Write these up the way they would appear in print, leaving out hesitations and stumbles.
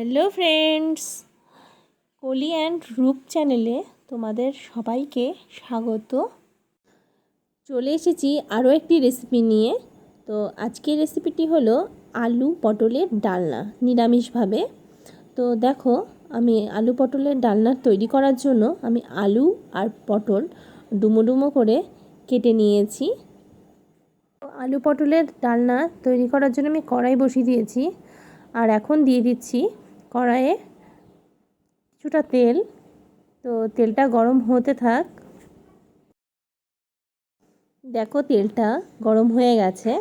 Hello friends, Koli and রূপ চ্যানেলে তোমাদের সবাইকে স্বাগত। চলে এসেছি আরও একটি রেসিপি নিয়ে। তো আজকের রেসিপিটি হলো আলু পটলের ডালনা, নিরামিষভাবে। তো দেখো, আমি আলু পটলের ডালনা তৈরি করার জন্য আমি আলু আর পটল ডুমো ডুমো করে কেটে নিয়েছি। আলু পটলের ডালনা তৈরি করার জন্য আমি কড়াই বসিয়ে দিয়েছি, আর এখন দিয়ে দিচ্ছি কড়াইয়ে কিছুটা তেল। তো তেলটা গরম হতে থাক। দেখো, তেলটা গরম হয়ে গেছে,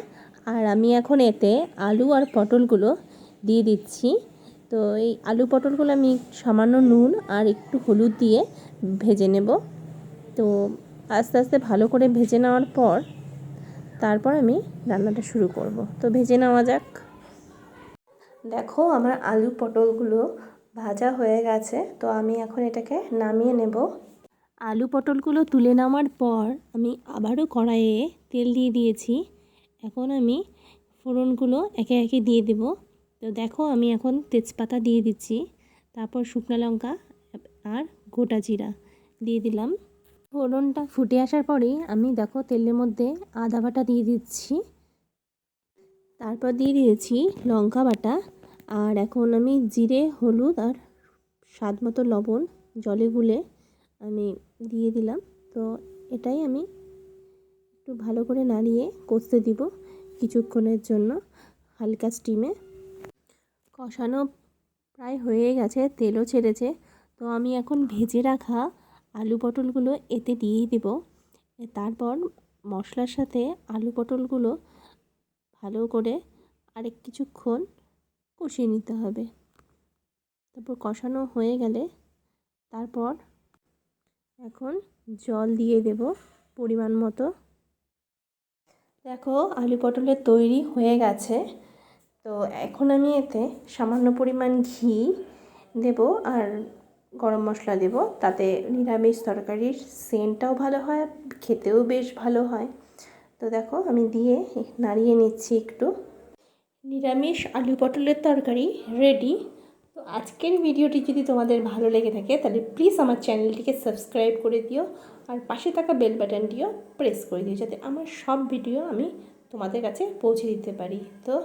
আর আমি এখন এতে আলু আর পটলগুলো দিয়ে দিচ্ছি। তো এই আলু পটলগুলো আমি সামান্য নুন আর একটু হলুদ দিয়ে ভেজে নেব। তো আস্তে আস্তে ভালো করে ভেজে নেওয়ার পর তারপর আমি রান্নাটা শুরু করব। তো ভেজে নেওয়া যাক। দেখো, আমার আলু পটলগুলো ভাজা হয়ে গেছে। তো আমি এখন এটাকে নামিয়ে নেব। আলু পটলগুলো তুলে নেওয়ার পর আমি আবারও কড়াইয়ে তেল দিয়ে দিয়েছি। এখন আমি ফোড়নগুলো একে একে দিয়ে দেব। তো দেখো, আমি এখন তেজপাতা দিয়ে দিচ্ছি, তারপর শুকনো লঙ্কা আর গোটা জিরা দিয়ে দিলাম। ফোড়নটা ফুটে আসার পরেই আমি দেখো তেলের মধ্যে আদা বাটা দিয়ে দিচ্ছি, তারপর দিয়ে দিয়েছি লঙ্কা বাটা, আর এখন আমি জিরে, হলুদ আর স্বাদ মতো লবণ জলে গুলে আমি দিয়ে দিলাম। তো এটাই আমি একটু ভালো করে নাড়িয়ে কষতে দিব কিছুক্ষণের জন্য হালকা স্টিমে। কষানো প্রায় হয়ে গেছে, তেলও ছেড়েছে। তো আমি এখন ভেজে রাখা আলু পটলগুলো এতে দিয়ে দেব। তারপর মশলার সাথে আলু পটলগুলো ভালো করে আরেক কিছুক্ষণ কষিয়ে নিতে হবে। তারপর কষানো হয়ে গেলে তারপর এখন জল দিয়ে দেব পরিমাণ মতো। দেখো, আলু পটলের তৈরি হয়ে গেছে। তো এখন আমি এতে সামান্য পরিমাণ ঘি দেব আর গরম মশলা দেব। তাতে নিরামিষ তরকারির সেন্টটাও ভালো হয়, খেতেও বেশ ভালো হয়। তো দেখো, আমি দিয়ে নাড়িয়ে নিচ্ছি একটু। নিরামিষ আলু পটলের তরকারি রেডি। তো আজকের ভিডিওটি যদি তোমাদের ভালো লেগে থাকে তাহলে প্লিজ আমার চ্যানেলটিকে সাবস্ক্রাইব করে দিও, আর পাশে থাকা বেল বাটনটিও প্রেস করে দিও, যাতে আমার সব ভিডিও আমি তোমাদের কাছে পৌঁছে দিতে পারি। তো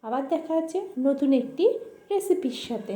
আবার দেখা হচ্ছে নতুন একটি রেসিপির সাথে।